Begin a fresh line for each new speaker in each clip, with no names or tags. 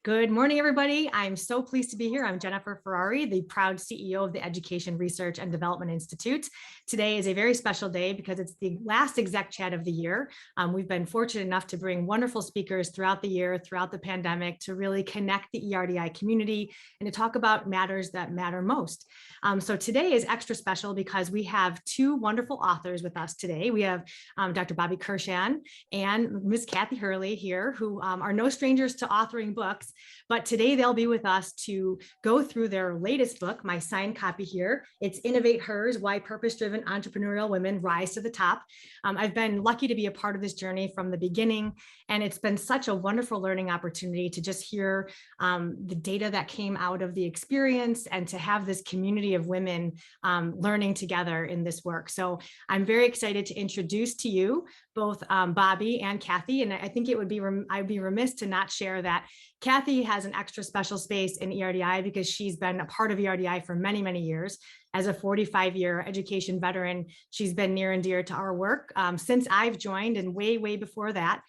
Good morning, everybody. I'm so pleased to be here. I'm Jennifer Ferrari, the proud CEO of the Education Research and Development Institute. Today is a very special day because it's the last exec chat of the year. We've been fortunate enough to bring wonderful speakers throughout the year, throughout the pandemic, to really connect the ERDI community and to talk about matters that matter most. So today is extra special because we have two wonderful authors with us today. We have Dr. Bobbi Kurshan and Ms. Kathy Hurley here, who are no strangers to authoring books. But today they'll be with us to go through their latest book, my signed copy here. It's Innovate Hers, Why Purpose-Driven Entrepreneurial Women Rise to the Top. I've been lucky to be a part of this journey from the beginning, and it's been such a wonderful learning opportunity to just hear the data that came out of the experience and to have this community of women learning together in this work. So I'm very excited to introduce to you both Bobbi and Kathy, and I think it would be I'd be remiss to not share that Kathy has an extra special space in ERDI because she's been a part of ERDI for many, many years. As a 45-year education veteran, she's been near and dear to our work since I've joined, and way, way before that.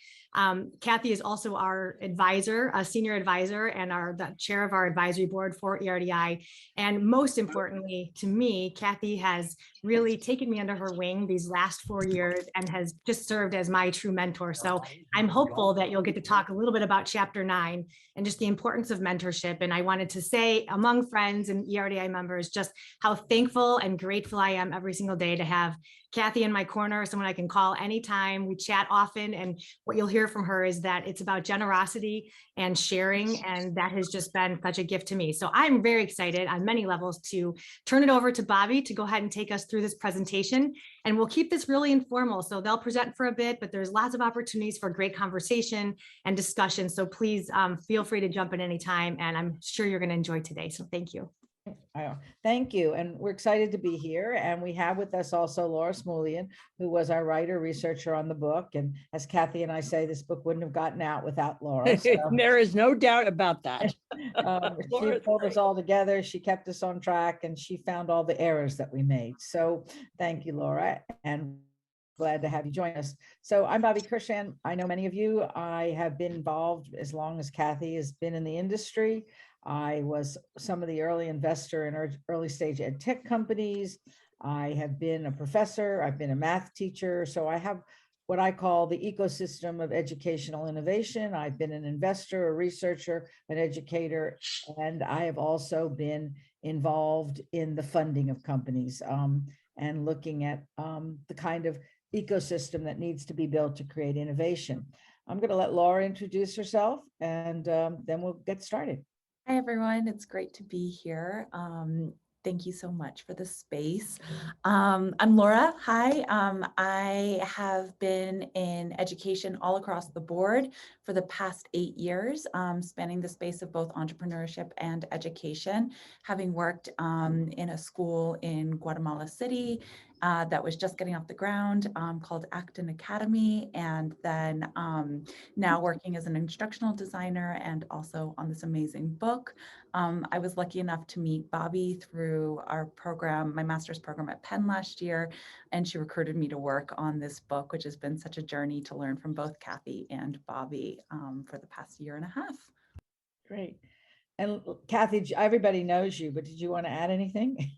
Kathy is also our advisor, a senior advisor, and the chair of our advisory board for ERDI. And most importantly to me, Kathy has really taken me under her wing these last 4 years and has just served as my true mentor. So I'm hopeful that you'll get to talk a little bit about chapter 9 and just the importance of mentorship. And I wanted to say among friends and ERDI members, just how thankful and grateful I am every single day to have Kathy in my corner, someone I can call anytime. We chat often, and what you'll hear from her is that it's about generosity and sharing, and that has just been such a gift to me. So I'm very excited on many levels to turn it over to Bobbi to go ahead and take us through this presentation, and we'll keep this really informal. So they'll present for a bit, but there's lots of opportunities for great conversation and discussion. So please feel free to jump in anytime, and I'm sure you're going to enjoy today. So thank you.
Thank you. And we're excited to be here. And we have with us also Laura Smulian, who was our writer, researcher on the book. And as Kathy and I say, this book wouldn't have gotten out without Laura. So,
there is no doubt about that.
She pulled us all together. She kept us on track, and she found all the errors that we made. So thank you, Laura. And glad to have you join us. So I'm Bobbi Kurshan. I know many of you. I have been involved as long as Kathy has been in the industry. I was some of the early investor in early stage ed tech companies. I have been a professor. I've been a math teacher. So I have what I call the ecosystem of educational innovation. I've been an investor, a researcher, an educator, and I have also been involved in the funding of companies and looking at the kind of ecosystem that needs to be built to create innovation. I'm going to let Laura introduce herself, and then we'll get started.
Hi, everyone. It's great to be here. Thank you so much for the space. I'm Laura. Hi. I have been in education all across the board for the past 8 years, spanning the space of both entrepreneurship and education, having worked in a school in Guatemala City that was just getting off the ground called Acton Academy, and then now working as an instructional designer and also on this amazing book. I was lucky enough to meet Bobbi through our program, my master's program at Penn last year, and she recruited me to work on this book, which has been such a journey to learn from both Kathy and Bobbi for the past year and a half.
Great. And Kathy, everybody knows you, but did you want to add anything?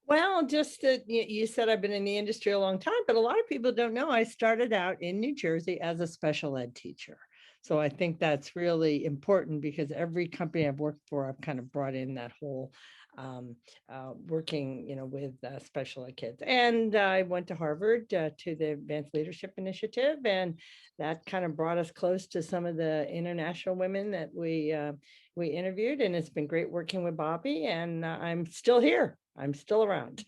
Well, just that you said I've been in the industry a long time, but a lot of people don't know I started out in New Jersey as a special ed teacher. So I think that's really important because every company I've worked for, I've kind of brought in that whole working, with special ed kids. And I went to Harvard to the Advanced Leadership Initiative, and that kind of brought us close to some of the international women that we interviewed. And it's been great working with Bobbi, and I'm still here. I'm still around.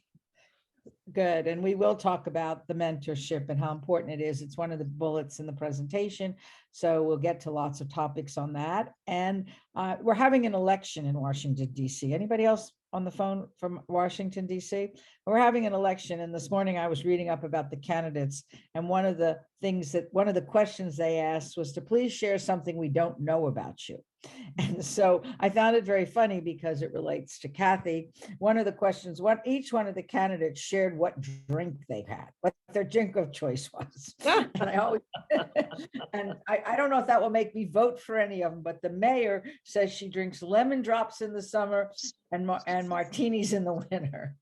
Good. And we will talk about the mentorship and how important it is. It's one of the bullets in the presentation. So we'll get to lots of topics on that. And we're having an election in Washington, D.C. Anybody else on the phone from Washington, D.C.? We're having an election. And this morning I was reading up about the candidates. And one of the questions they asked was to please share something we don't know about you. And so I found it very funny because it relates to Kathy. One of the questions, each one of the candidates shared what drink they had, what their drink of choice was. And I always, and I don't know if that will make me vote for any of them, but the mayor says she drinks lemon drops in the summer and martinis in the winter.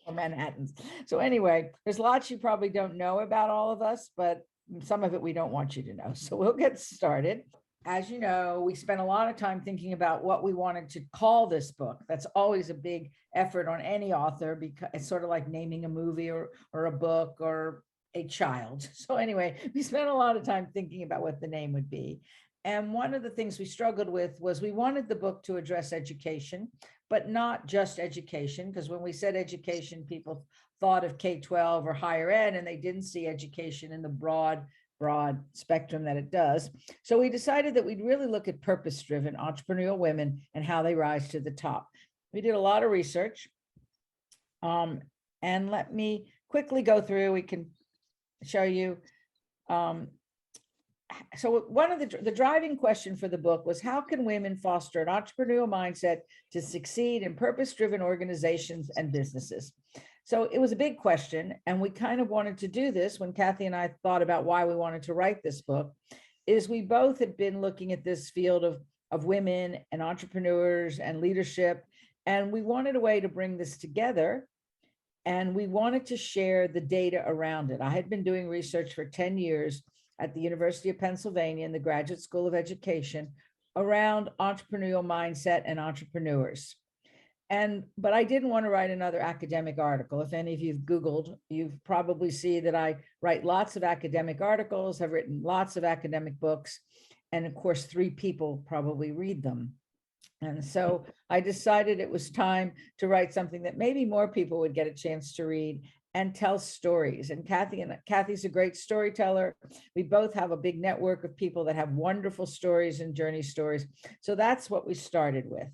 Or Manhattans. So anyway, there's lots you probably don't know about all of us, but some of it we don't want you to know. So we'll get started. As you know, we spent a lot of time thinking about what we wanted to call this book. That's always a big effort on any author because it's sort of like naming a movie or a book or a child. So anyway, we spent a lot of time thinking about what the name would be. And one of the things we struggled with was we wanted the book to address education, but not just education, because when we said education, people thought of K-12 or higher ed, and they didn't see education in the broad spectrum that it does. So we decided that we'd really look at purpose-driven entrepreneurial women and how they rise to the top. We did a lot of research. And let me quickly go through, we can show you. So one of the driving question for the book was, how can women foster an entrepreneurial mindset to succeed in purpose-driven organizations and businesses? So it was a big question, and we kind of wanted to do this when Kathy and I thought about why we wanted to write this book, is we both had been looking at this field of women and entrepreneurs and leadership, and we wanted a way to bring this together, and we wanted to share the data around it. I had been doing research for 10 years at the University of Pennsylvania in the Graduate School of Education around entrepreneurial mindset and entrepreneurs. But I didn't want to write another academic article. If any of you've Googled, you've probably see that I write lots of academic articles, have written lots of academic books, and of course, 3 people probably read them. And so I decided it was time to write something that maybe more people would get a chance to read and tell stories. And Kathy's a great storyteller. We both have a big network of people that have wonderful stories and journey stories. So that's what we started with.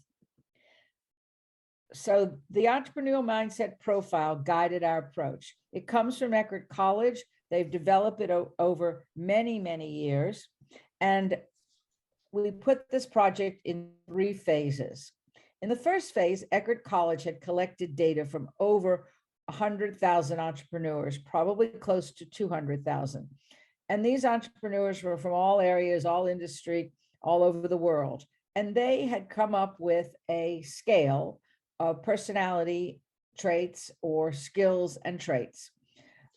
So the entrepreneurial mindset profile guided our approach. It comes from Eckerd College. They've developed it over many, many years. And we put this project in 3 phases. In the first phase, Eckerd College had collected data from over 100,000 entrepreneurs, probably close to 200,000. And these entrepreneurs were from all areas, all industry, all over the world. And they had come up with a scale of personality traits or skills and traits.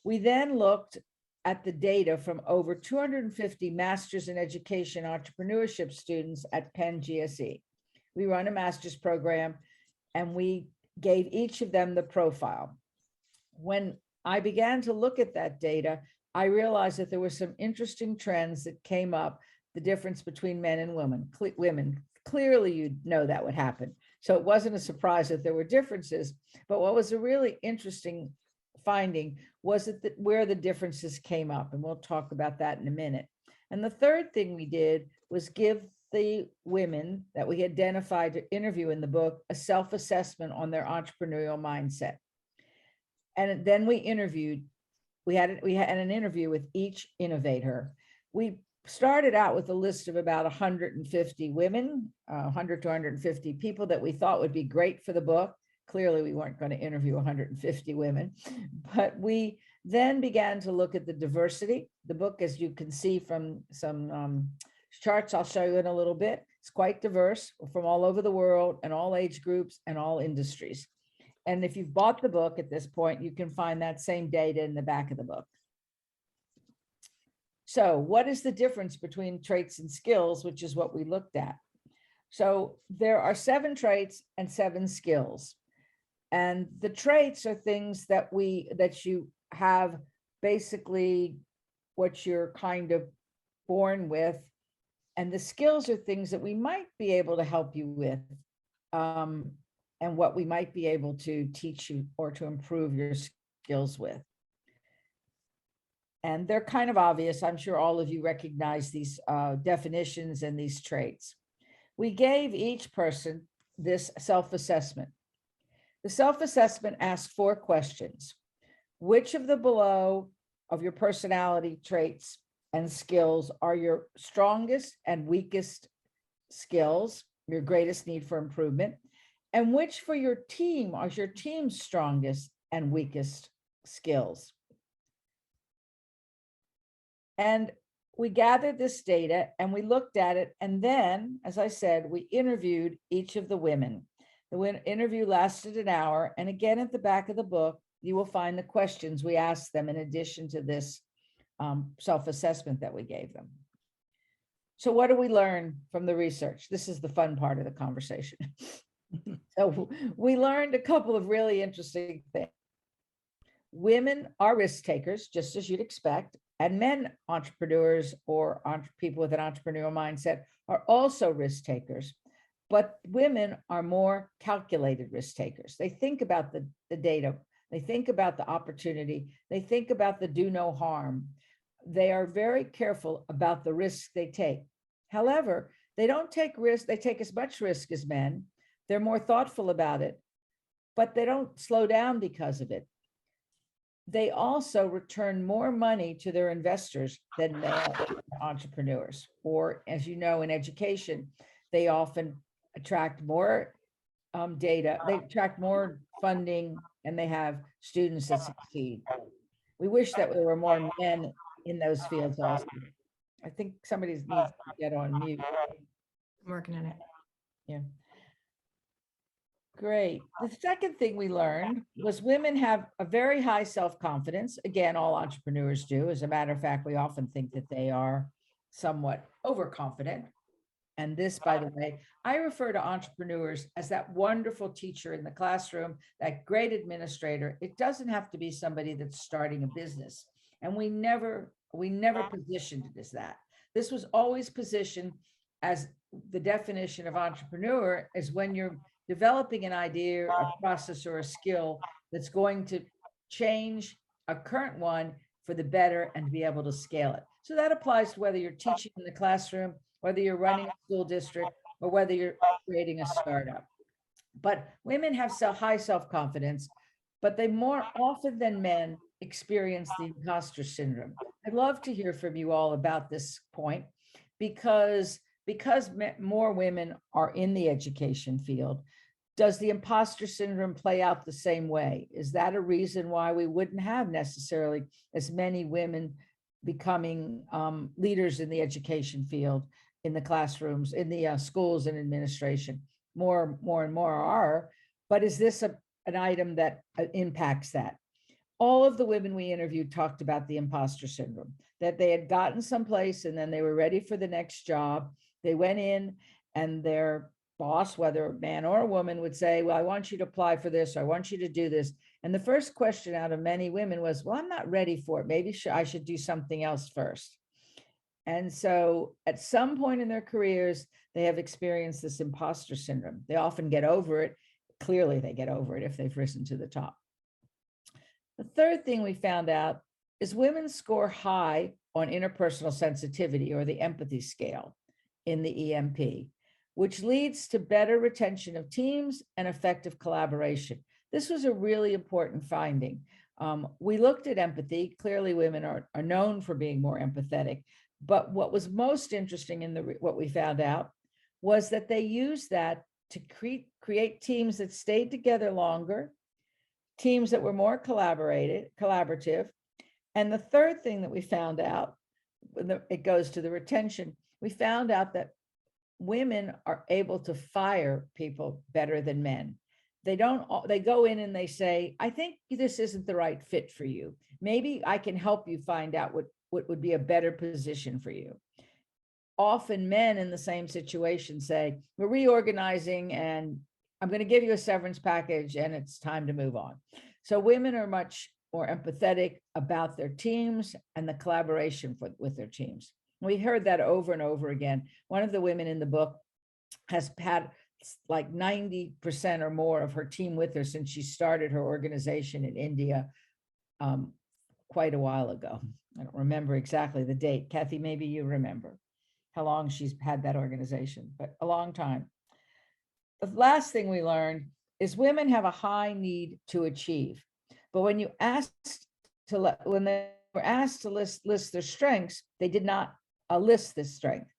We then looked at the data from over 250 Masters in Education entrepreneurship students at Penn GSE. We run a master's program, and we gave each of them the profile. When I began to look at that data, I realized that there were some interesting trends that came up, the difference between men and women. Clearly, you'd know that would happen. So it wasn't a surprise that there were differences, but what was a really interesting finding was that where the differences came up, and we'll talk about that in a minute. And the third thing we did was give the women that we identified to interview in the book a self-assessment on their entrepreneurial mindset. And then we had an interview with each innovator. We started out with a list of about 150 women, 100 to 150 people that we thought would be great for the book. Clearly, we weren't going to interview 150 women, but we then began to look at the diversity. The book, as you can see from some charts I'll show you in a little bit, it's quite diverse from all over the world and all age groups and all industries. And if you've bought the book at this point, you can find that same data in the back of the book. So what is the difference between traits and skills, which is what we looked at? So there are 7 traits and 7 skills. And the traits are things that you have, basically what you're kind of born with. And the skills are things that we might be able to help you with, and what we might be able to teach you or to improve your skills with. And they're kind of obvious. I'm sure all of you recognize these definitions and these traits. We gave each person this self-assessment. The self-assessment asks 4 questions. Which of the below of your personality traits and skills are your strongest and weakest skills, your greatest need for improvement, and which for your team are your team's strongest and weakest skills. And we gathered this data and we looked at it. And then, as I said, we interviewed each of the women. The interview lasted an hour. And again, at the back of the book, you will find the questions we asked them in addition to this self-assessment that we gave them. So what do we learn from the research? This is the fun part of the conversation. So we learned a couple of really interesting things. Women are risk takers, just as you'd expect, and men entrepreneurs or people with an entrepreneurial mindset are also risk takers. But women are more calculated risk takers. They think about the data. They think about the opportunity. They think about the do no harm. They are very careful about the risks they take. However, they don't take risks. They take as much risk as men. They're more thoughtful about it, but they don't slow down because of it. They also return more money to their investors than male entrepreneurs. Or, as you know, in education, they often attract more data, they attract more funding, and they have students that succeed. We wish that there were more men in those fields also. I think somebody needs to get on mute.
I'm working on it.
Yeah. Great. The second thing we learned was women have a very high self-confidence. Again, all entrepreneurs do. As a matter of fact, we often think that they are somewhat overconfident. And this, by the way, I refer to entrepreneurs as that wonderful teacher in the classroom, that great administrator. It doesn't have to be somebody that's starting a business. And we never positioned it as that. This was always positioned as the definition of entrepreneur is when you're developing an idea, a process, or a skill that's going to change a current one for the better and to be able to scale it. So that applies to whether you're teaching in the classroom, whether you're running a school district, or whether you're creating a startup. But women have high self-confidence, but they more often than men experience the imposter syndrome. I'd love to hear from you all about this point because more women are in the education field. Does the imposter syndrome play out the same way? Is that a reason why we wouldn't have necessarily as many women becoming leaders in the education field, in the classrooms, in the schools and administration? More and more are, but is this an item that impacts that? All of the women we interviewed talked about the imposter syndrome, that they had gotten someplace and then they were ready for the next job. They went in and their boss, whether a man or a woman, would say, well, I want you to apply for this, or I want you to do this. And the first question out of many women was, well, I'm not ready for it. Maybe I should do something else first. And so at some point in their careers, they have experienced this imposter syndrome. They often get over it. Clearly, they get over it if they've risen to the top. The third thing we found out is women score high on interpersonal sensitivity, or the empathy scale, in the EMP, which leads to better retention of teams and effective collaboration. This was a really important finding. We looked at empathy. Clearly, women are known for being more empathetic. But what was most interesting in what we found out was that they used that to create teams that stayed together longer, teams that were more collaborative. And the third thing that we found out, it goes to the retention, we found out that women are able to fire people better than men. They go in and they say, I think this isn't the right fit for you. Maybe I can help you find out what would be a better position for you. Often men in the same situation say, we're reorganizing and I'm going to give you a severance package and it's time to move on. So women are much more empathetic about their teams and the collaboration with their teams. We heard that over and over again. One of the women in the book has had like 90% or more of her team with her since she started her organization in India quite a while ago. I don't remember exactly the date. Kathy, maybe you remember how long she's had that organization, but a long time. The last thing we learned is women have a high need to achieve. But when they were asked to list their strengths, they did not list this strength.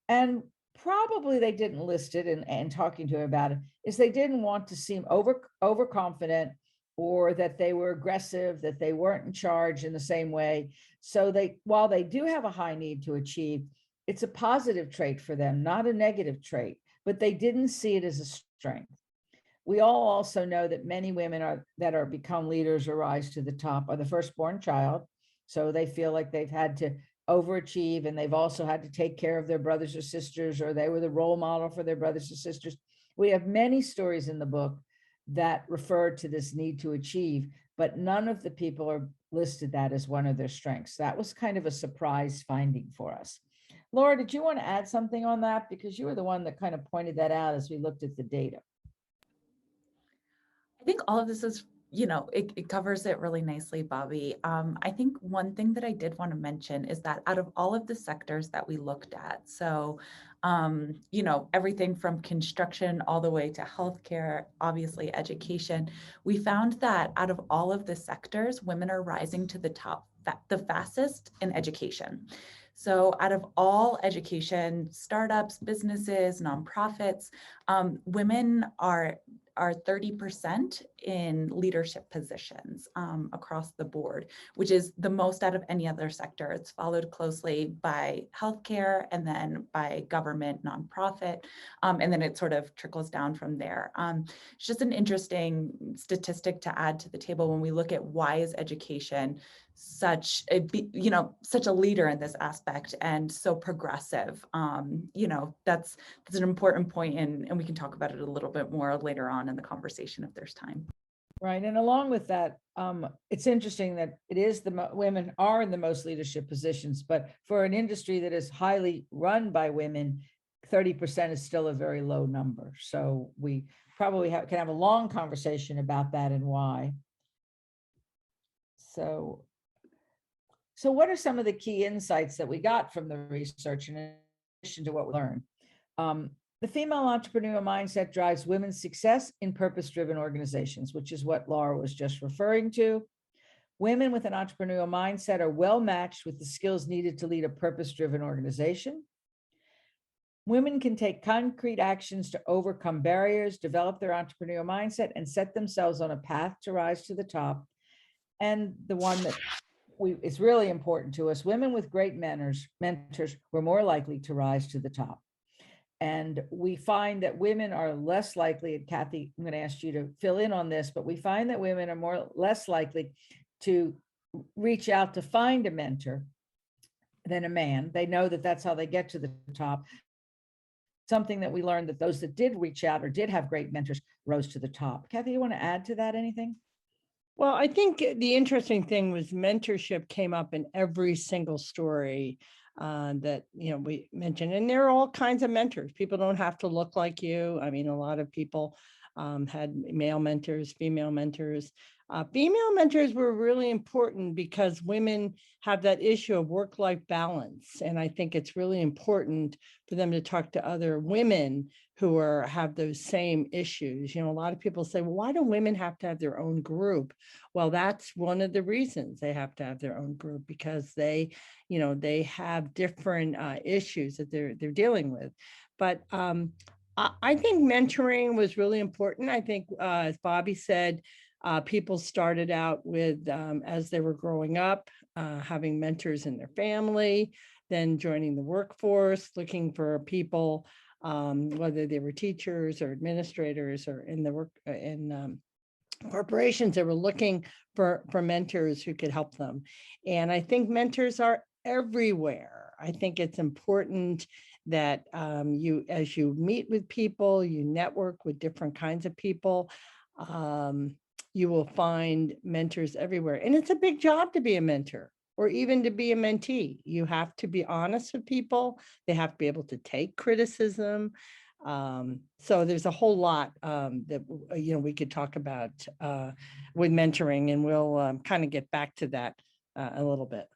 And probably they didn't list it and talking to her about it, is they didn't want to seem overconfident, or that they were aggressive, that they weren't in charge in the same way. So while they do have a high need to achieve, it's a positive trait for them, not a negative trait, but they didn't see it as a strength. We all also know that many women that are become leaders or rise to the top are the firstborn child. So they feel like they've had to overachieve, and they've also had to take care of their brothers or sisters, or they were the role model for their brothers or sisters. We have many stories in the book that refer to this need to achieve, but none of the people are listed that as one of their strengths. That was kind of a surprise finding for us. Laura, did you want to add something on that? Because you were the one that kind of pointed that out as we looked at the data.
I think all of this is, it covers it really nicely, Bobbi. I think one thing that I did want to mention is that out of all of the sectors that we looked at, so, everything from construction all the way to healthcare, obviously education, we found that out of all of the sectors, women are rising to the top, the fastest in education. So out of all education, startups, businesses, nonprofits, women are 30% in leadership positions across the board, which is the most out of any other sector. It's followed closely by healthcare, and then by government, nonprofit, and then it sort of trickles down from there. It's just an interesting statistic to add to the table when we look at why is education such a leader in this aspect and so progressive. That's an important point, and we can talk about it a little bit more later on in the conversation if there's time.
Right. And along with that, it's interesting that it is women are in the most leadership positions, but for an industry that is highly run by women, 30% is still a very low number. So we probably can have a long conversation about that and why. So what are some of the key insights that we got from the research in addition to what we learned? The female entrepreneurial mindset drives women's success in purpose-driven organizations, which is what Laura was just referring to. Women with an entrepreneurial mindset are well matched with the skills needed to lead a purpose-driven organization. Women can take concrete actions to overcome barriers, develop their entrepreneurial mindset, and set themselves on a path to rise to the top. And the one that is really important to us, women with great mentors were more likely to rise to the top. And we find that women are less likely, and Kathy, I'm going to ask you to fill in on this, but we find that women are less likely to reach out to find a mentor than a man. They know that that's how they get to the top. Something that we learned, that those that did reach out or did have great mentors rose to the top. Kathy, you want to add to that anything?
Well, I think the interesting thing was mentorship came up in every single story that we mentioned, and there are all kinds of mentors. People don't have to look like you. I mean, a lot of people had male mentors, female mentors. Female mentors were really important because women have that issue of work-life balance, and I think it's really important for them to talk to other women who have those same issues. A lot of people say, well, why do women have to have their own group? Well, that's one of the reasons they have to have their own group, because they have different issues that they're dealing with. But I think mentoring was really important. I think, as Bobbi said, people started out with, as they were growing up, having mentors in their family, then joining the workforce, looking for people, whether they were teachers or administrators or in the work in corporations that were looking for mentors who could help them. And I think mentors are everywhere. I think it's important that as you meet with people, you network with different kinds of people, you will find mentors everywhere. And it's a big job to be a mentor, or even to be a mentee. You have to be honest with people. They have to be able to take criticism. So there's a whole lot that we could talk about with mentoring, and we'll kind of get back to that a little bit.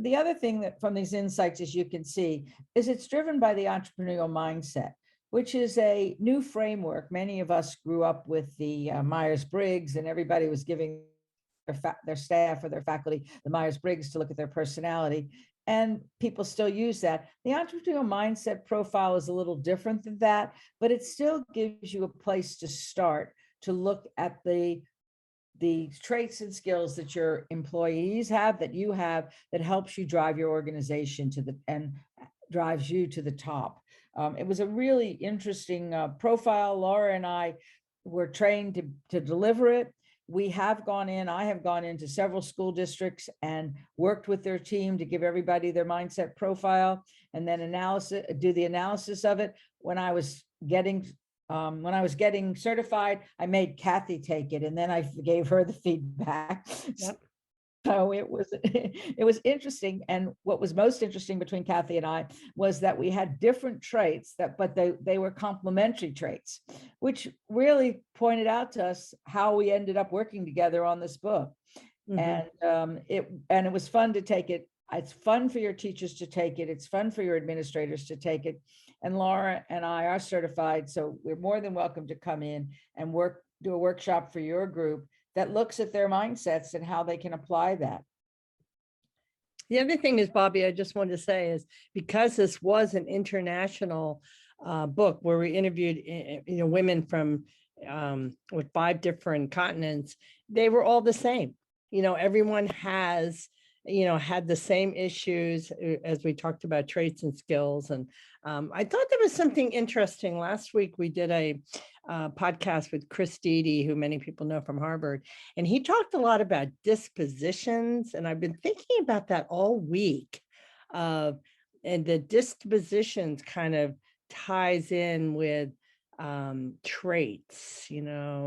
The other thing that from these insights, as you can see, is it's driven by the entrepreneurial mindset, which is a new framework. Many of us grew up with the Myers-Briggs, and everybody was giving their staff or their faculty the Myers-Briggs to look at their personality. and people still use that. The entrepreneurial mindset profile is a little different than that, but it still gives you a place to start to look at the traits and skills that your employees have, that you have, that helps you drive your organization to the and drives you to the top. It was a really interesting profile. Laura and I were trained to deliver it. I have gone into several school districts and worked with their team to give everybody their mindset profile and then do the analysis of it. When I was getting certified, I made Kathy take it and then I gave her the feedback.
Yep.
So it was interesting. And what was most interesting between Kathy and I was that we had different traits but they were complementary traits, which really pointed out to us how we ended up working together on this book. And it was fun to take it. It's fun for your teachers to take it. It's fun for your administrators to take it. And Laura and I are certified, so we're more than welcome to come in and do a workshop for your group that looks at their mindsets and how they can apply that.
The other thing is, Bobbi, I just wanted to say is because this was an international book where we interviewed women from with 5 different continents, they were all the same. Everyone has had the same issues as we talked about traits and skills. And I thought there was something interesting. Last week, we did a podcast with Chris Deedy, who many people know from Harvard, and he talked a lot about dispositions. And I've been thinking about that all week. And the dispositions kind of ties in with traits.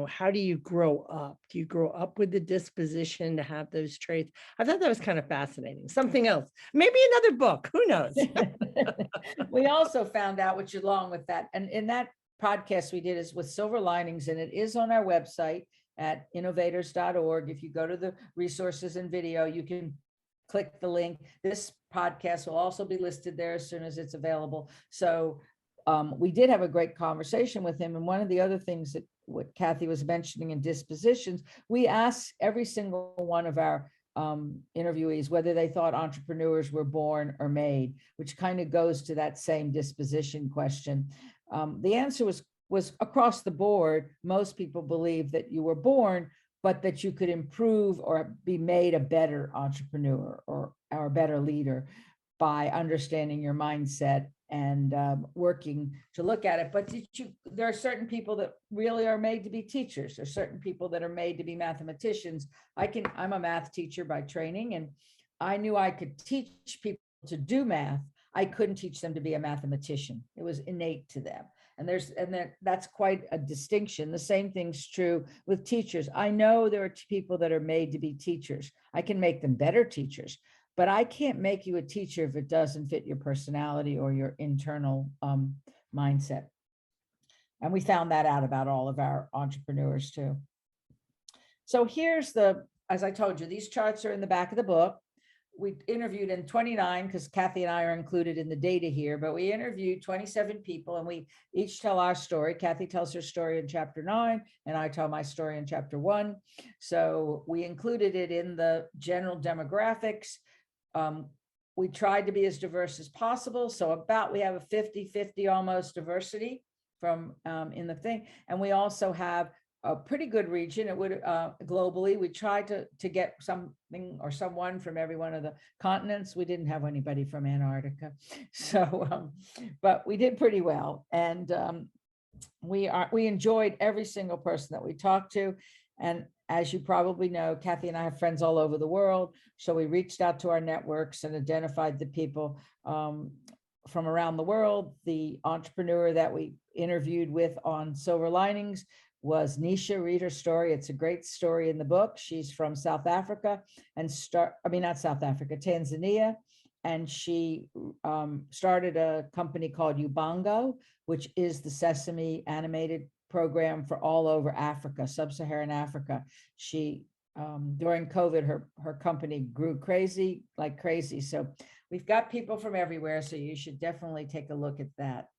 How do you grow up? Do you grow up with the disposition to have those traits? I thought that was kind of fascinating. Something else, maybe another book, who knows?
We also found out, which along with that, and in that podcast we did is with silver linings, and it is on our website at innovators.org. If you go to the resources and video, you can click the link. This podcast will also be listed there as soon as it's available. So we did have a great conversation with him. And one of the other things that what Kathy was mentioning in dispositions, we asked every single one of our interviewees whether they thought entrepreneurs were born or made, which kind of goes to that same disposition question. The answer was across the board. Most people believe that you were born, but that you could improve or be made a better entrepreneur or a better leader by understanding your mindset and working to look at it. But there are certain people that really are made to be teachers. There's certain people that are made to be mathematicians. I'm a math teacher by training, and I knew I could teach people to do math. I couldn't teach them to be a mathematician. It was innate to them. And that's quite a distinction. The same thing's true with teachers. I know there are people that are made to be teachers. I can make them better teachers, but I can't make you a teacher if it doesn't fit your personality or your internal mindset. And we found that out about all of our entrepreneurs too. So here's as I told you, these charts are in the back of the book. We interviewed in 29, because Kathy and I are included in the data here, but we interviewed 27 people and we each tell our story. Kathy tells her story in chapter 9 and I tell my story in chapter 1. So we included it in the general demographics. We tried to be as diverse as possible. So we have a 50-50 almost diversity from in the thing. And we also have a pretty good region. It would globally, we tried to get something or someone from every one of the continents. We didn't have anybody from Antarctica. So, but we did pretty well. And we enjoyed every single person that we talked to. And as you probably know, Kathy and I have friends all over the world. So we reached out to our networks and identified the people from around the world. The entrepreneur that we interviewed with on Silver Linings was Nisha. Read her story. It's a great story in the book. She's from South Africa and Tanzania. And she started a company called Ubongo, which is the Sesame animated program for all over Africa, sub-Saharan Africa. She, during COVID, her company grew like crazy. So we've got people from everywhere. So you should definitely take a look at that.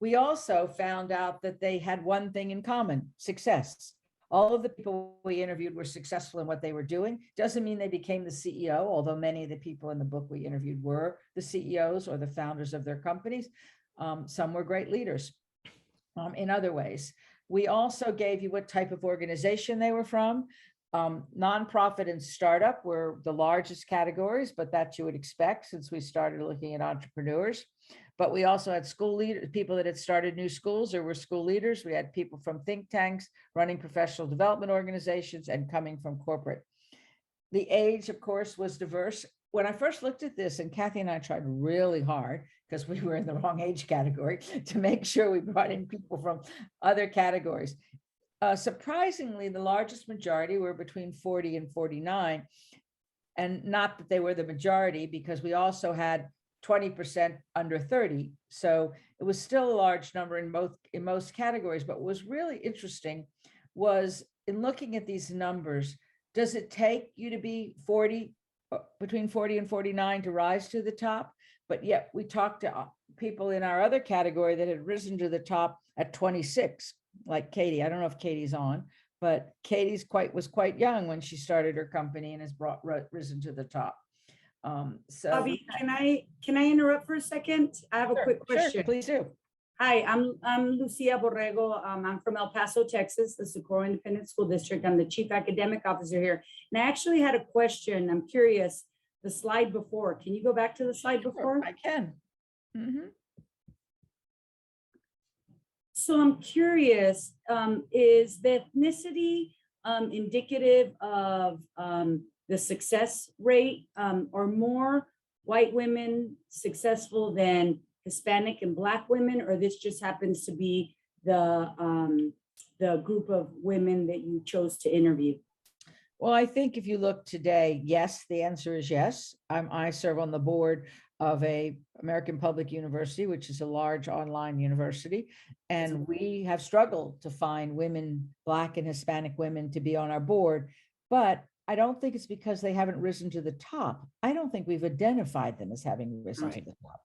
We also found out that they had one thing in common: success. All of the people we interviewed were successful in what they were doing. Doesn't mean they became the CEO, although many of the people in the book we interviewed were the CEOs or the founders of their companies. Some were great leaders in other ways. We also gave you what type of organization they were from. Nonprofit and startup were the largest categories, but that you would expect since we started looking at entrepreneurs. But we also had school leaders, people that had started new schools or were school leaders. We had people from think tanks, running professional development organizations, and coming from corporate. The age, of course, was diverse. When I first looked at this, and Kathy and I tried really hard, because we were in the wrong age category, to make sure we brought in people from other categories. Surprisingly, the largest majority were between 40 and 49. And not that they were the majority, because we also had 20% under 30. So it was still a large number in most categories. But what was really interesting was in looking at these numbers, does it take you to be 40, between 40 and 49 to rise to the top? But yet we talked to people in our other category that had risen to the top at 26, like Katie. I don't know if Katie's on, but Katie's was quite young when she started her company and has risen to the top. So
Bobbi, can I interrupt for a second? I have a quick question.
Sure, please do.
Hi, I'm Lucia Borrego. I'm from El Paso, Texas, the Socorro Independent School District. I'm the Chief Academic Officer here. And I actually had a question. I'm curious, the slide before. Can you go back to the slide before?
I can. Mm-hmm.
So I'm curious, is the ethnicity indicative of the success rate? Are more white women successful than Hispanic and Black women, or this just happens to be the group of women that you chose to interview?
Well, I think if you look today, yes, the answer is yes. I serve on the board of a American Public University, which is a large online university. And we have struggled to find women, Black and Hispanic women, to be on our board. But I don't think it's because they haven't risen to the top. I don't think we've identified them as having risen to the top.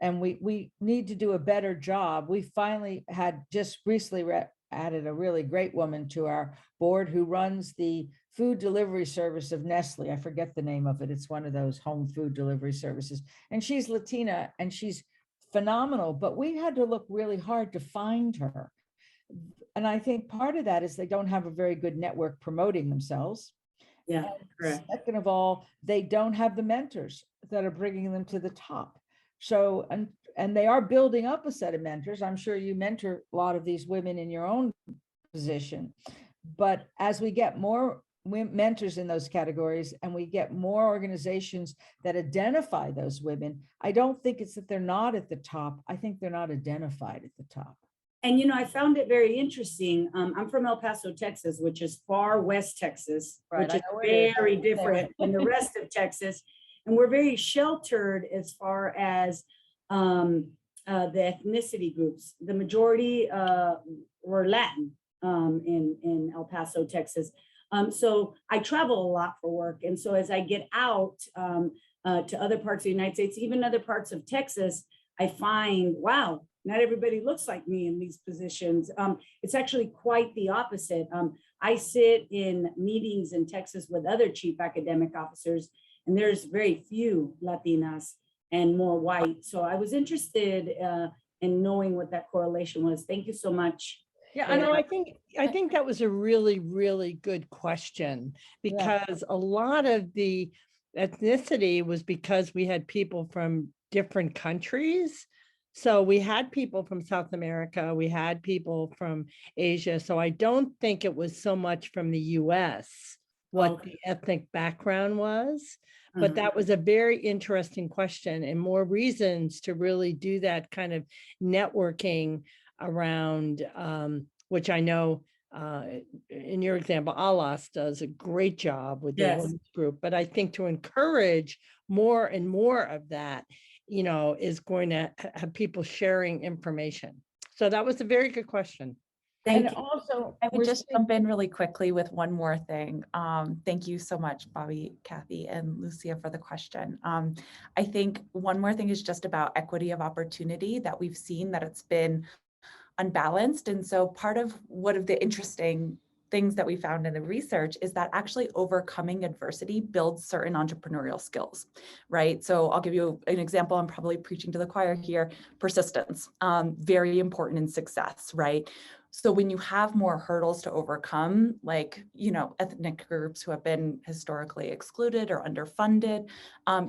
And we need to do a better job. We finally had just recently added a really great woman to our board who runs the food delivery service of Nestle. I forget the name of it. It's one of those home food delivery services. And she's Latina and she's phenomenal, but we had to look really hard to find her. And I think part of that is they don't have a very good network promoting themselves.
Yeah, correct.
Second of all, they don't have the mentors that are bringing them to the top. So, and they are building up a set of mentors. I'm sure you mentor a lot of these women in your own position. But as we get more mentors in those categories and we get more organizations that identify those women, I don't think it's that they're not at the top. I think they're not identified at the top.
And, you know, I found it very interesting. I'm from El Paso, Texas, which is far west Texas,
Right,
which is very different than the rest of Texas. And we're very sheltered as far as the ethnicity groups. The majority were Latin in El Paso, Texas. So I travel a lot for work. And so as I get out to other parts of the United States, even other parts of Texas, I find, wow, not everybody looks like me in these positions. It's actually quite the opposite. I sit in meetings in Texas with other chief academic officers, and there's very few Latinas and more white. So I was interested in knowing what that correlation was. Thank you so much.
Yeah, I know. I think that was a really, really good question, because a lot of the ethnicity was because we had people from different countries. So we had people from South America, we had people from Asia. So I don't think it was so much from the US what the ethnic background was, but that was a very interesting question, and more reasons to really do that kind of networking around, which I know in your example, Alas does a great job with the women's group, but I think to encourage more and more of that, you know, is going to have people sharing information. So that was a very good question.
Thank you.
Also,
I would just jump in really quickly with one more thing. Thank you so much, Bobbi, Kathy, and Lucia for the question. I think one more thing is just about equity of opportunity, that we've seen that it's been unbalanced. And so part of the interesting things that we found in the research is that actually overcoming adversity builds certain entrepreneurial skills, right? So I'll give you an example. I'm probably preaching to the choir here. Persistence, very important in success, right? So when you have more hurdles to overcome, like, ethnic groups who have been historically excluded or underfunded,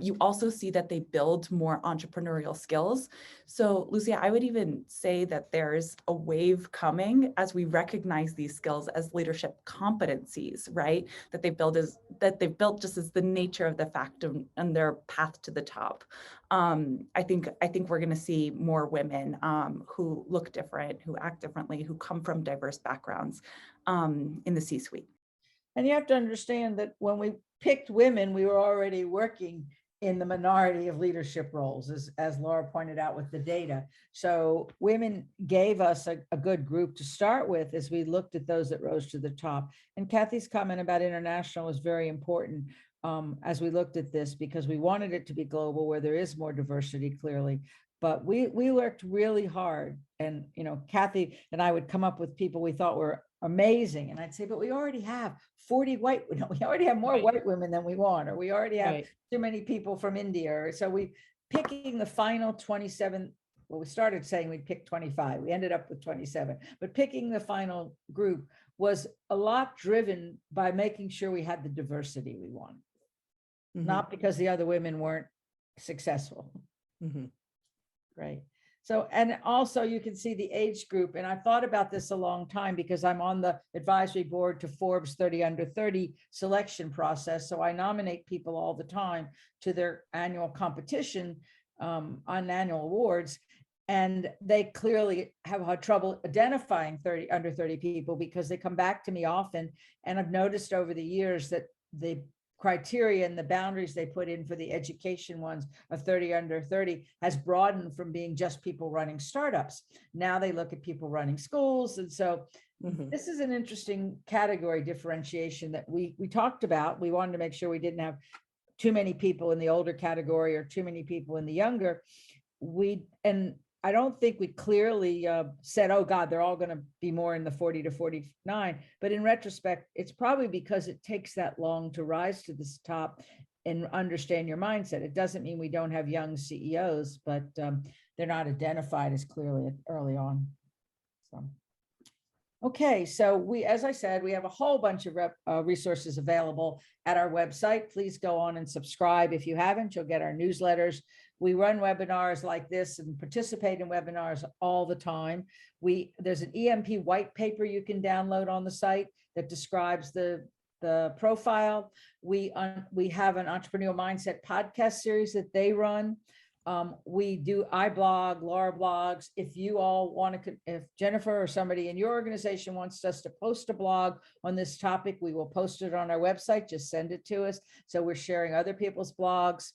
you also see that they build more entrepreneurial skills. So Lucia, I would even say that there's a wave coming as we recognize these skills as leadership competencies, right? That they've built just as the nature of the fact and their path to the top. I think we're going to see more women who look different, who act differently, who come from diverse backgrounds in the C-suite.
And you have to understand that when we picked women, we were already working in the minority of leadership roles, as Laura pointed out with the data. So women gave us a good group to start with as we looked at those that rose to the top. And Kathy's comment about international was very important as we looked at this, because we wanted it to be global, where there is more diversity, clearly. But we worked really hard. And, Kathy and I would come up with people we thought were amazing. And I'd say, but we already have 40 we already have more white women than we want, or we already have too many people from India. Or so picking the final 27, well, we started saying we'd pick 25. We ended up with 27, but picking the final group was a lot driven by making sure we had the diversity we wanted, not because the other women weren't successful. Right. So, and also you can see the age group. And I've thought about this a long time because I'm on the advisory board to Forbes 30 under 30 selection process. So I nominate people all the time to their annual competition on annual awards. And they clearly have had trouble identifying under 30 people because they come back to me often. And I've noticed over the years that the criteria and the boundaries they put in for the education ones of 30 under 30 has broadened from being just people running startups. Now they look at people running schools. And so this is an interesting category differentiation that we talked about. We wanted to make sure we didn't have too many people in the older category or too many people in the younger. And I don't think we clearly said, oh God, they're all going to be more in the 40 to 49. But in retrospect, it's probably because it takes that long to rise to this top and understand your mindset. It doesn't mean we don't have young CEOs, but they're not identified as clearly early on. So. Okay, so as I said, we have a whole bunch of resources available at our website. Please go on and subscribe. If you haven't, you'll get our newsletters. We run webinars like this and participate in webinars all the time. There's an EMP white paper you can download on the site that describes the profile. We have an entrepreneurial mindset podcast series that they run. I blog, Laura blogs. If you all want to, if Jennifer or somebody in your organization wants us to post a blog on this topic, we will post it on our website. Just send it to us. So we're sharing other people's blogs.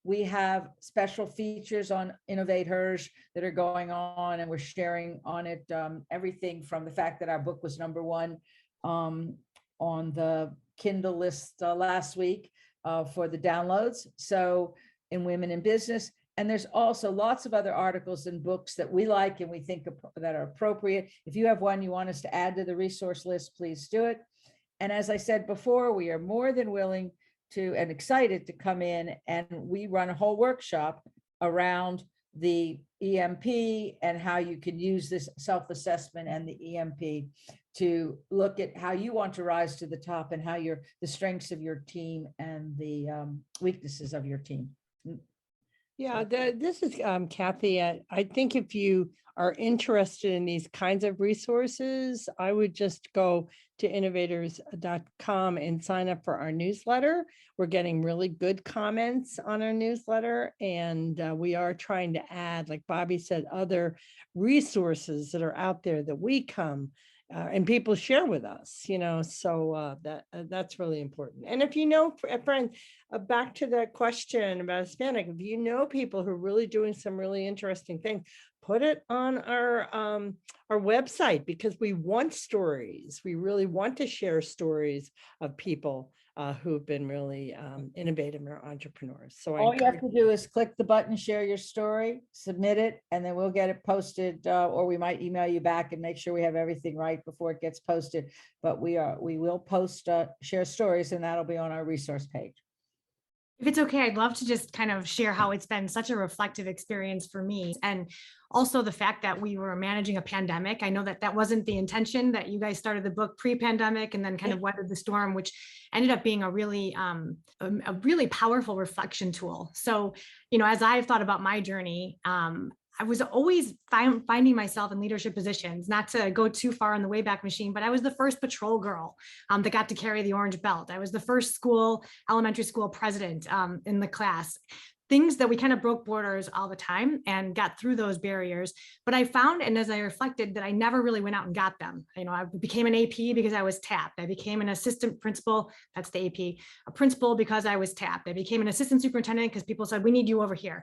We have special features on Innovate Hers that are going on, and we're sharing on it everything from the fact that our book was #1 on the Kindle list last week for the downloads. So in Women in Business. And there's also lots of other articles and books that we like and we think that are appropriate. If you have one you want us to add to the resource list, please do it. And as I said before, we are more than willing to and excited to come in, and we run a whole workshop around the EMP and how you can use this self-assessment and the EMP to look at how you want to rise to the top and how the strengths of your team and the weaknesses of your team.
Yeah, this is Kathy. I think if you are interested in these kinds of resources, I would just go to innovators.com and sign up for our newsletter. We're getting really good comments on our newsletter, and we are trying to add, like Bobbi said, other resources that are out there that we come and people share with us, so that's really important. And if friends, back to that question about Hispanic, if you know people who are really doing some really interesting things, put it on our website, because we want stories. We really want to share stories of people who've been really innovative and are entrepreneurs. So I
All you have
encourage
to do is click the button, share your story, submit it, and then we'll get it posted, or we might email you back and make sure we have everything right before it gets posted. But we will post, share stories, and that'll be on our resource page.
If it's okay, I'd love to just kind of share how it's been such a reflective experience for me. And also the fact that we were managing a pandemic. I know that that wasn't the intention, that you guys started the book pre-pandemic and then kind of weathered the storm, which ended up being a really powerful reflection tool. So, you know, as I've thought about my journey, I was always finding myself in leadership positions, not to go too far on the Wayback Machine, but I was the first patrol girl that got to carry the orange belt. I was the first elementary school president in the class. Things that we kind of broke borders all the time and got through those barriers. But I found, and as I reflected, that I never really went out and got them. You know, I became an AP because I was tapped. I became an assistant principal, that's the AP, a principal because I was tapped. I became an assistant superintendent because people said, we need you over here.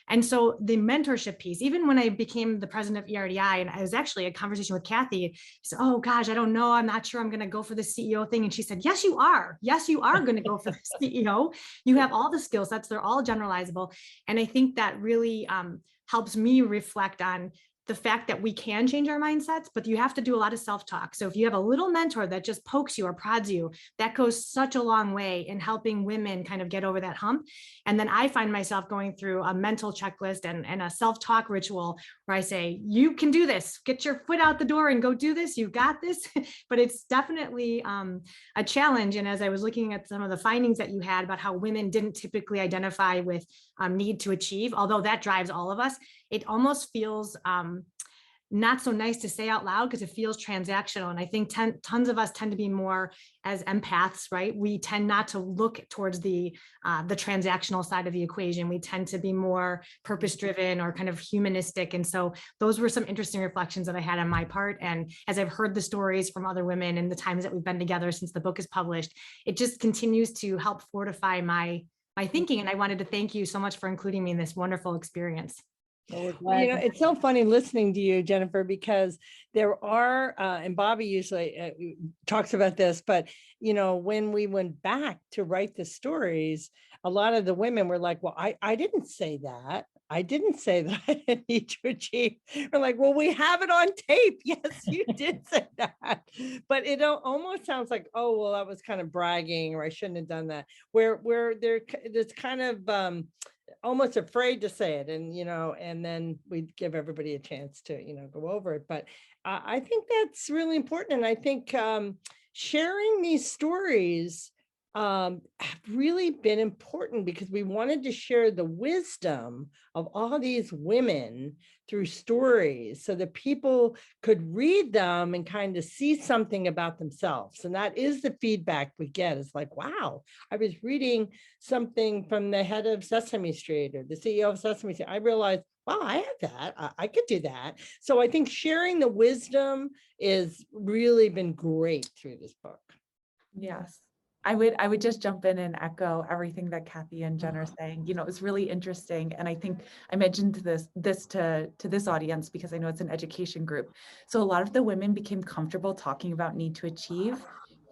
And so the mentorship piece, even when I became the president of ERDI, and I was actually a conversation with Kathy, said, oh gosh, I don't know. I'm not sure I'm going to go for the CEO thing. And she said, yes, you are. Yes, you are going to go for the CEO. You have all the skill sets. They're all generalizable. And I think that really helps me reflect on the fact that we can change our mindsets, but you have to do a lot of self-talk. So if you have a little mentor that just pokes you or prods you, that goes such a long way in helping women kind of get over that hump. And then I find myself going through a mental checklist and a self-talk ritual where I say, you can do this, get your foot out the door and go do this. You got this. But it's definitely a challenge. And as I was looking at some of the findings that you had about how women didn't typically identify with need to achieve, although that drives all of us, it almost feels not so nice to say out loud because it feels transactional. And I think tons of us tend to be more as empaths, right? We tend not to look towards the transactional side of the equation. We tend to be more purpose-driven or kind of humanistic. And so those were some interesting reflections that I had on my part. And as I've heard the stories from other women and the times that we've been together since the book is published, it just continues to help fortify my thinking. And I wanted to thank you so much for including me in this wonderful experience.
Well,
you know, it's so funny listening to you, Jennifer, because there are, and Bobbi usually talks about this, but, you know, when we went back to write the stories, a lot of the women were like, well, I didn't say that. I didn't say that I didn't need to achieve. We're like, well, we have it on tape. Yes, you did say that. But it almost sounds like, oh, well, that was kind of bragging, or I shouldn't have done that. Where there's kind of almost afraid to say it, and you know, and then we give everybody a chance to, you know, go over it. But I think that's really important, and I think sharing these stories have really been important because we wanted to share the wisdom of all these women through stories so that people could read them and kind of see something about themselves. And that is the feedback we get. It's like, wow, I was reading something from the head of Sesame Street or the CEO of Sesame Street. I realized, wow, I have that. I could do that. So I think sharing the wisdom is really been great through this book.
Yes. I would just jump in and echo everything that Kathy and Jen are saying. You know, it's really interesting. And I think I mentioned this to this audience because I know it's an education group. So a lot of the women became comfortable talking about need to achieve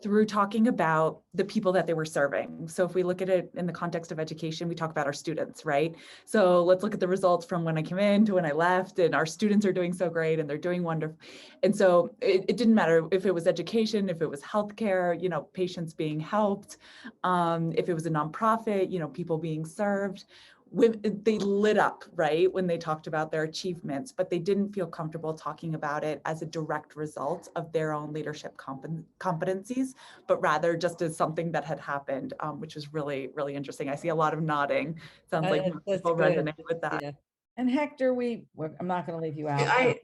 through talking about the people that they were serving. So if we look at it in the context of education, we talk about our students, right? So let's look at the results from when I came in to when I left, and our students are doing so great and they're doing wonderful. And so it didn't matter if it was education, if it was healthcare, you know, patients being helped, if it was a nonprofit, you know, people being served. They lit up, right, when they talked about their achievements, but they didn't feel comfortable talking about it as a direct result of their own leadership competencies, but rather just as something that had happened, which was really, really interesting. I see a lot of nodding. Sounds like people resonate with that.
Yeah. And Hector, I'm not going to leave you out.
I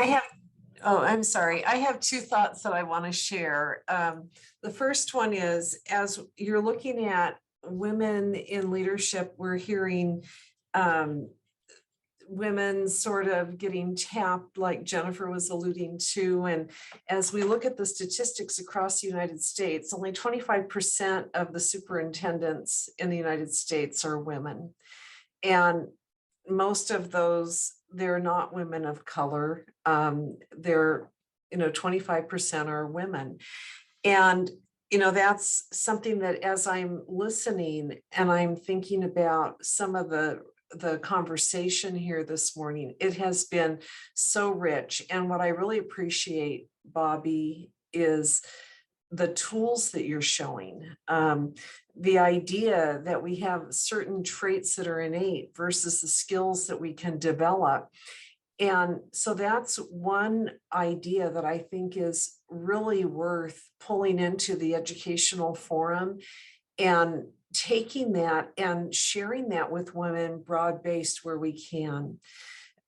have, oh, I'm sorry. I have two thoughts that I want to share. The first one is, as you're looking at women in leadership, we're hearing women sort of getting tapped, like Jennifer was alluding to. And as we look at the statistics across the United States, only 25% of the superintendents in the United States are women. And most of those, they're not women of color. They're, 25% are women. And that's something that as I'm listening and I'm thinking about some of the conversation here this morning, it has been so rich. And what I really appreciate, Bobbi, is the tools that you're showing. The idea that we have certain traits that are innate versus the skills that we can develop. And so that's one idea that I think is really worth pulling into the educational forum and taking that and sharing that with women broad-based where we can.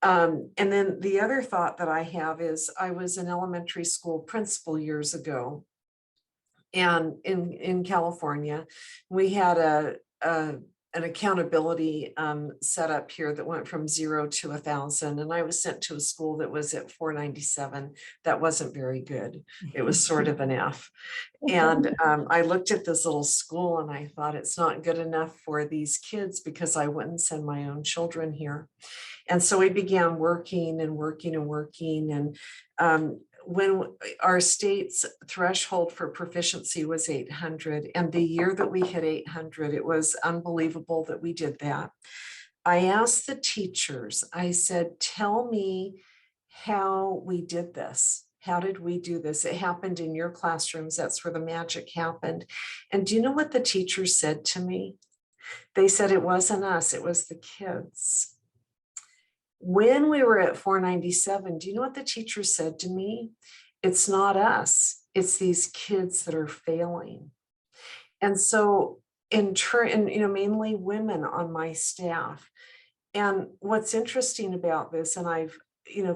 And then the other thought that I have is I was an elementary school principal years ago. And in California, we had an accountability set up here that went from 0 to 1,000. And I was sent to a school that was at 497. That wasn't very good. It was sort of an F. And I looked at this little school and I thought it's not good enough for these kids because I wouldn't send my own children here. And so we began working and working and working. And when our state's threshold for proficiency was 800, and the year that we hit 800, it was unbelievable that we did that. I asked the teachers, I said, tell me how we did this. How did we do this? It happened in your classrooms. That's where the magic happened. And do you know what the teachers said to me? They said it wasn't us, it was the kids. When we were at 497, do you know what the teacher said to me? It's not us, it's these kids that are failing. And so in turn, mainly women on my staff. And what's interesting about this, and I've,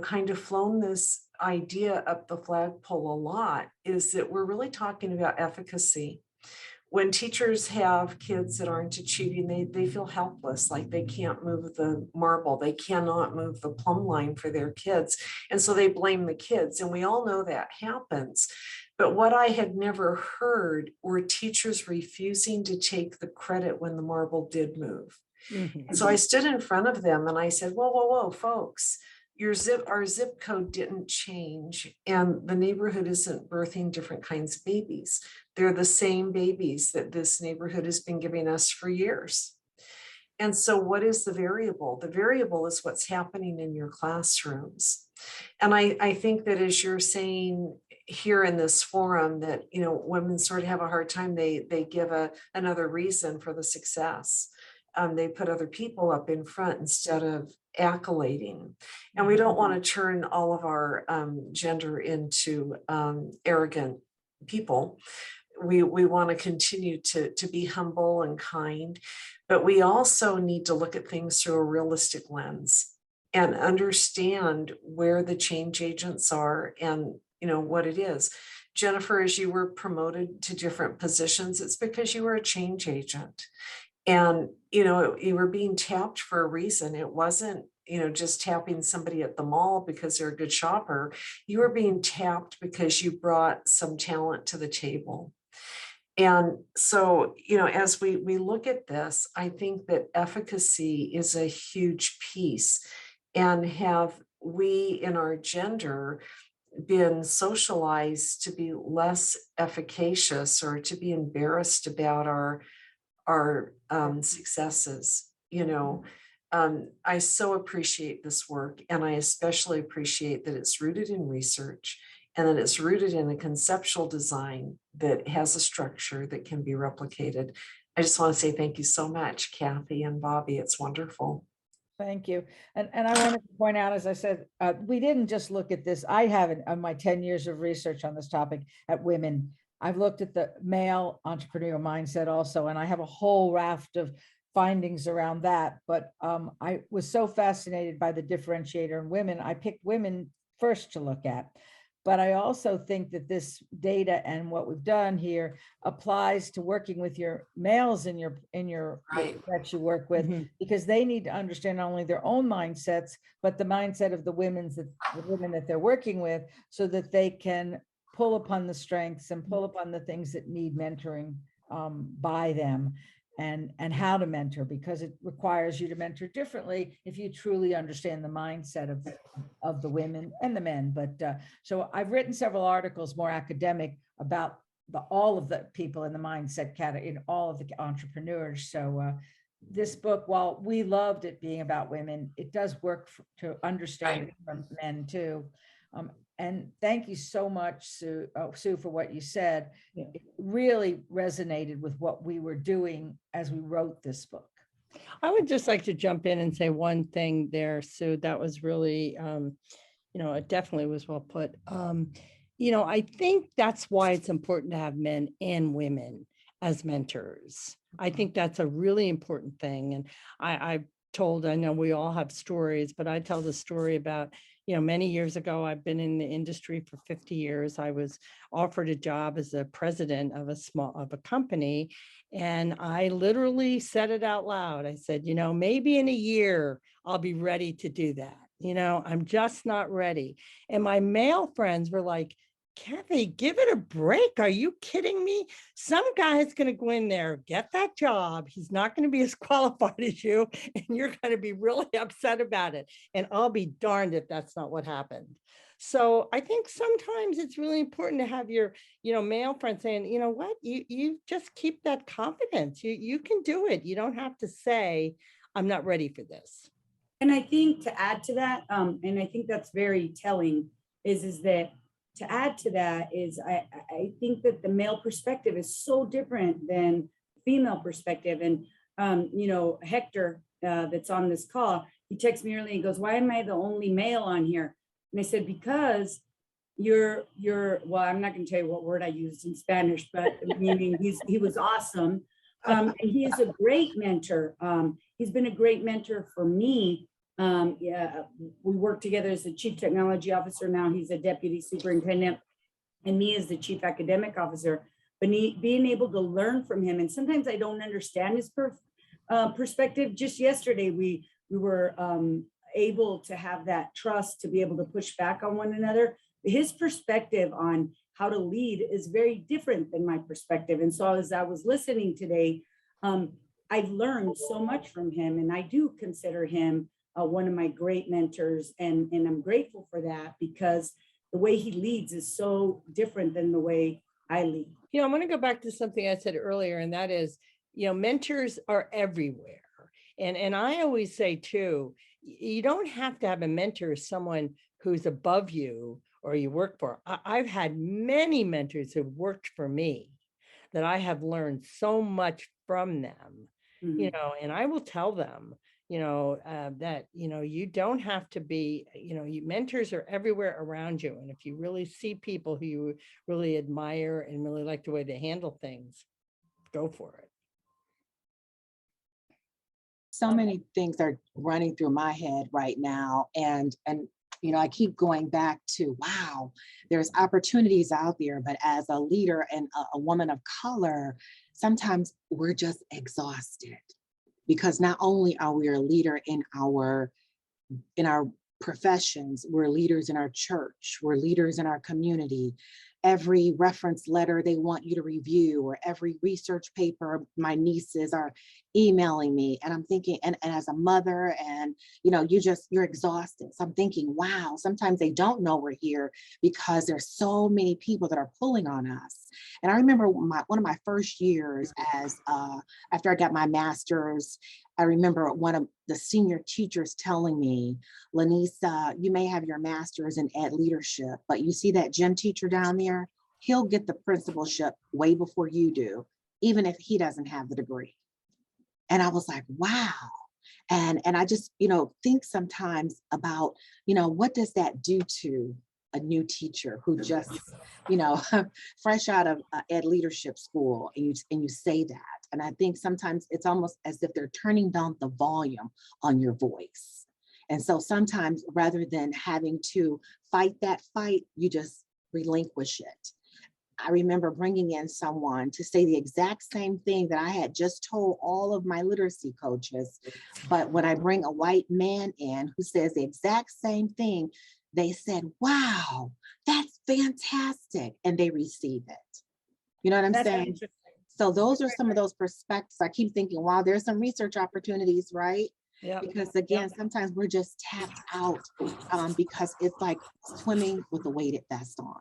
kind of flown this idea up the flagpole a lot, is that we're really talking about efficacy. When teachers have kids that aren't achieving, they feel helpless, like they can't move the marble, they cannot move the plumb line for their kids. And so they blame the kids. And we all know that happens. But what I had never heard were teachers refusing to take the credit when the marble did move.
Mhm.
And so I stood in front of them and I said, whoa, whoa, whoa, folks. Our zip code didn't change, and the neighborhood isn't birthing different kinds of babies. They're the same babies that this neighborhood has been giving us for years. And so what is the variable? The variable is what's happening in your classrooms. And I think that as you're saying here in this forum that, women sort of have a hard time, they give another reason for the success. They put other people up in front instead of accolading. And we don't want to turn all of our gender into arrogant people. We want to continue to be humble and kind, but we also need to look at things through a realistic lens and understand where the change agents are and what it is. Jennifer, as you were promoted to different positions, it's because you were a change agent. And, you were being tapped for a reason. It wasn't, just tapping somebody at the mall because they're a good shopper. You were being tapped because you brought some talent to the table. And so, as we look at this, I think that efficacy is a huge piece. And have we in our gender been socialized to be less efficacious or to be embarrassed about our successes? I so appreciate this work, and I especially appreciate that it's rooted in research and that it's rooted in a conceptual design that has a structure that can be replicated. I just want to say thank you so much, Kathy and Bobbi. It's wonderful.
Thank you. And I wanted to point out, as I said, we didn't just look at this. I haven't, on my 10 years of research on this topic, at women. I've looked at the male entrepreneurial mindset also, and I have a whole raft of findings around that. But I was so fascinated by the differentiator in women, I picked women first to look at. But I also think that this data and what we've done here applies to working with your males in your
Right.
that you work with, because they need to understand not only their own mindsets, but the mindset of the women that they're working with, so that they can pull upon the strengths and pull upon the things that need mentoring by them, and how to mentor, because it requires you to mentor differently if you truly understand the mindset of the women and the men. But so I've written several articles, more academic, about all of the people in the mindset category, in all of the entrepreneurs. So this book, while we loved it being about women, it does work to understand it from men too. And thank you so much, Sue, Sue, for what you said.
Yeah.
It really resonated with what we were doing as we wrote this book.
I would just like to jump in and say one thing there, Sue, that was really, it definitely was well put. I think that's why it's important to have men and women as mentors. I think that's a really important thing. And I know we all have stories, but I tell the story about, many years ago, I've been in the industry for 50 years. I was offered a job as a president of a company. And I literally said it out loud. I said, maybe in a year, I'll be ready to do that. I'm just not ready. And my male friends were like, Kathy, give it a break. Are you kidding me? Some guy is going to go in there, get that job. He's not going to be as qualified as you, and you're going to be really upset about it. And I'll be darned if that's not what happened. So I think sometimes it's really important to have your, male friend saying, you know what, you just keep that confidence. You can do it. You don't have to say, I'm not ready for this.
And I think to add to that, and I think that's very telling, is that to add to that is I think that the male perspective is so different than female perspective. And, Hector, that's on this call, he texted me earlier and goes, why am I the only male on here? And I said, because you're, well, I'm not going to tell you what word I used in Spanish, but meaning he was awesome. And he is a great mentor. He's been a great mentor for me. We work together as the chief technology officer. Now he's a deputy superintendent and me as the chief academic officer, but being able to learn from him. And sometimes I don't understand his perspective. Just yesterday, we were able to have that trust to be able to push back on one another. His perspective on how to lead is very different than my perspective. And so as I was listening today, I've learned so much from him, and I do consider him one of my great mentors, and I'm grateful for that because the way he leads is so different than the way I lead.
I'm going to go back to something I said earlier, and that is, mentors are everywhere. And I always say too, you don't have to have a mentor as someone who's above you or you work for. I've had many mentors who've worked for me that I have learned so much from them, and I will tell them, that, you don't have to be, mentors are everywhere around you. And if you really see people who you really admire and really like the way they handle things, go for it.
So many things are running through my head right now. And I keep going back to, wow, there's opportunities out there, but as a leader and a woman of color, sometimes we're just exhausted. Because not only are we a leader in our professions, we're leaders in our church, we're leaders in our community. Every reference letter they want you to review, or every research paper, my nieces are emailing me, and I'm thinking, and as a mother, and you're exhausted. So I'm thinking, wow, sometimes they don't know we're here because there's so many people that are pulling on us. And I remember one of my first years as after I got my master's, I remember one of the senior teachers telling me, Lanisa, you may have your master's in ed leadership, but you see that gym teacher down there? He'll get the principalship way before you do, even if he doesn't have the degree. And I was like, wow. And I just, think sometimes about, what does that do to a new teacher who just, fresh out of ed leadership school, and you say that. And I think sometimes it's almost as if they're turning down the volume on your voice. And so sometimes rather than having to fight that fight, you just relinquish it. I remember bringing in someone to say the exact same thing that I had just told all of my literacy coaches. But when I bring a white man in who says the exact same thing, they said, wow, that's fantastic. And they receive it. You know what I'm saying? So those are some of those perspectives. I keep thinking, wow, there's some research opportunities, right?
Yeah.
Because again, sometimes we're just tapped out because it's like swimming with a weighted vest on.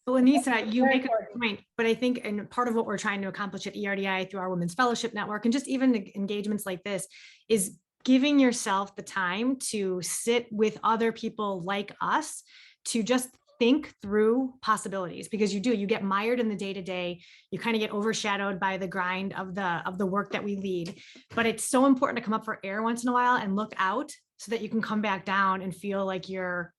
Well, Anissa, you
Very
make a good
important.
point, but I think, and part of what we're trying to accomplish at ERDI through our Women's Fellowship Network and just even engagements like this is giving yourself the time to sit with other people like us to just think through possibilities, because you get mired in the day to day, you kind of get overshadowed by the grind of the work that we lead. But it's so important to come up for air once in a while and look out so that you can come back down and feel like you're,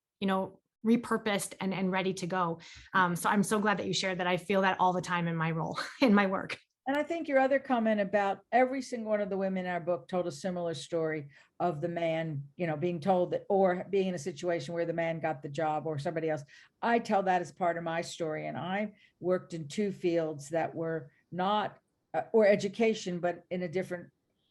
repurposed and ready to go. So I'm so glad that you shared that. I feel that all the time in my role, in my work.
And I think your other comment about every single one of the women in our book told a similar story of the man, being told that, or being in a situation where the man got the job or somebody else. I tell that as part of my story. And I worked in two fields that were not, or education, but in a different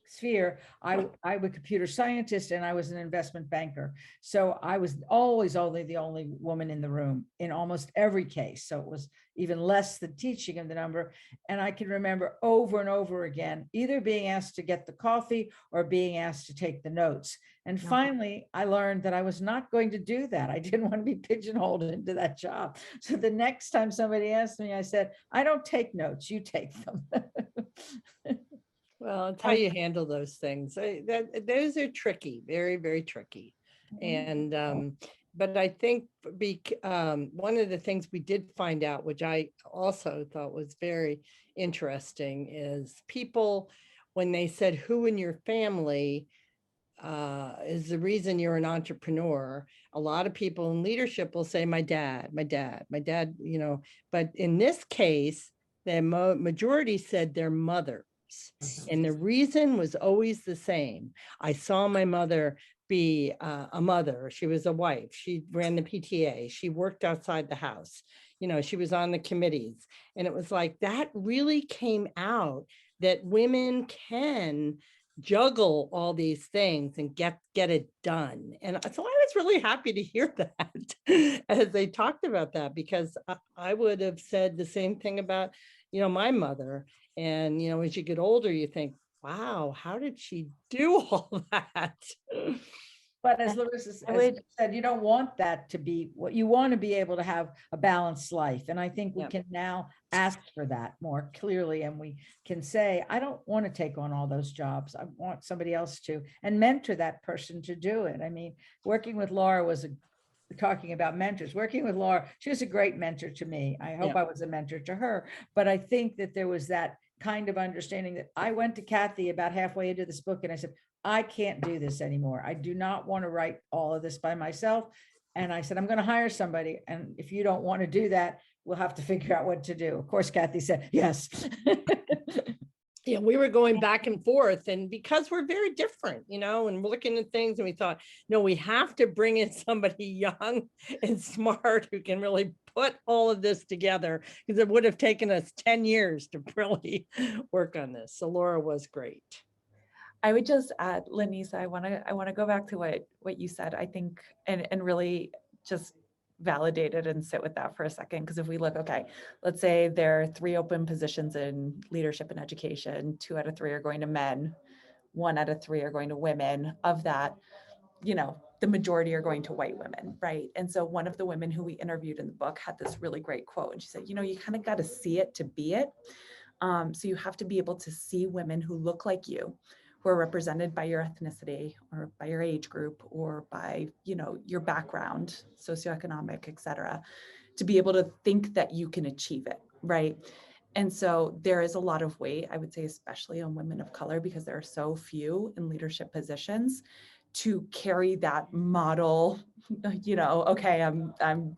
sphere. I was a computer scientist and I was an investment banker. So I was always only the only woman in the room in almost every case. So it was even less the teaching of the number. And I can remember over and over again, either being asked to get the coffee or being asked to take the notes. And finally, I learned that I was not going to do that. I didn't want to be pigeonholed into that job. So the next time somebody asked me, I said, I don't take notes, you take them.
Well, it's how you handle those things. Those are tricky, very, very tricky. And but I think one of the things we did find out, which I also thought was very interesting, is people, when they said who in your family is the reason you're an entrepreneur, a lot of people in leadership will say my dad, but in this case, the majority said their mother. And the reason was always the same. I saw my mother be a mother. She was a wife. She ran the PTA. She worked outside the house. She was on the committees. And it was like that really came out that women can juggle all these things and get it done. And so I was really happy to hear that as they talked about that, because I would have said the same thing about, my mother. And, as you get older, you think, wow, how did she do all that?
But as Larissa said, you don't want that to be what you want, to be able to have a balanced life. And I think we can now ask for that more clearly. And we can say, I don't want to take on all those jobs. I want somebody else to, and mentor that person to do it. I mean, working with Laura was talking about mentors, working with Laura, she was a great mentor to me. I hope I was a mentor to her. But I think that there was that kind of understanding that I went to Kathy about halfway into this book and I said, I can't do this anymore. I do not want to write all of this by myself. And I said, I'm going to hire somebody. And if you don't want to do that, we'll have to figure out what to do. Of course, Kathy said, yes.
Yeah, we were going back and forth, and because we're very different, and we're looking at things, and we thought, no, we have to bring in somebody young and smart who can really put all of this together, because it would have taken us 10 years to really work on this. So Laura was great.
I would just add, Lanisa, I want to go back to what you said, I think, and really just validate it and sit with that for a second. Because if we look, okay, let's say there are 3 open positions in leadership and education, 2 out of 3 are going to men, 1 out of 3 are going to women. Of that, the majority are going to white women, right? And so one of the women who we interviewed in the book had this really great quote, and she said, you kind of got to see it to be it. So you have to be able to see women who look like you, who are represented by your ethnicity or by your age group or by, your background, socioeconomic, et cetera, to be able to think that you can achieve it, right? And so there is a lot of weight, I would say, especially on women of color, because there are so few in leadership positions, to carry that model, okay, I'm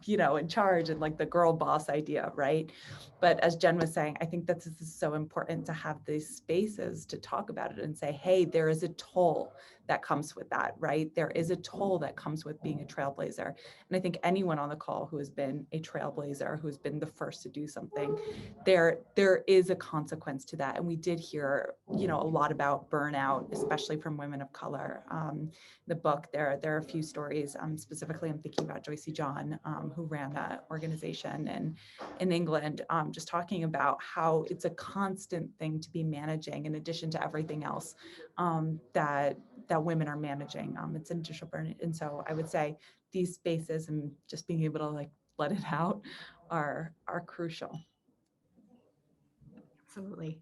in charge, and like the girl boss idea, right? But as Jen was saying, I think that this is so important to have these spaces to talk about it and say, hey, there is a toll that comes with that, right? There is a toll that comes with being a trailblazer. And I think anyone on the call who has been a trailblazer, who's been the first to do something, there is a consequence to that. And we did hear, a lot about burnout, especially from women of color. The book, there are a few stories. Specifically, I'm thinking about Joycey John, who ran that organization in England, just talking about how it's a constant thing to be managing, in addition to everything else that women are managing. It's an additional burden. And so I would say these spaces and just being able to let it out are crucial.
Absolutely.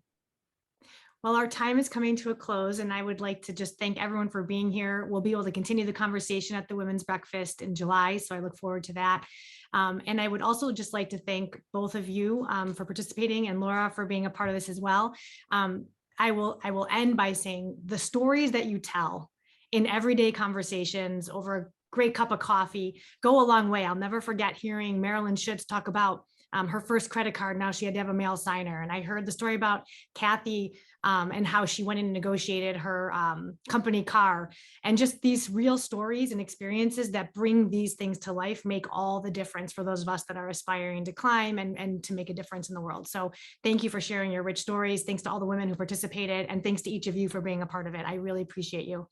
Well, our time is coming to a close, and I would like to just thank everyone for being here. We'll be able to continue the conversation at the Women's Breakfast in July, so I look forward to that. And I would also just like to thank both of you for participating, and Laura for being a part of this as well. I will end by saying the stories that you tell in everyday conversations over a great cup of coffee go a long way. I'll never forget hearing Marilyn Schutz talk about her first credit card. Now she had to have a mail signer. And I heard the story about Kathy and how she went in and negotiated her company car. And just these real stories and experiences that bring these things to life make all the difference for those of us that are aspiring to climb and to make a difference in the world. So thank you for sharing your rich stories. Thanks to all the women who participated, and thanks to each of you for being a part of it. I really appreciate you.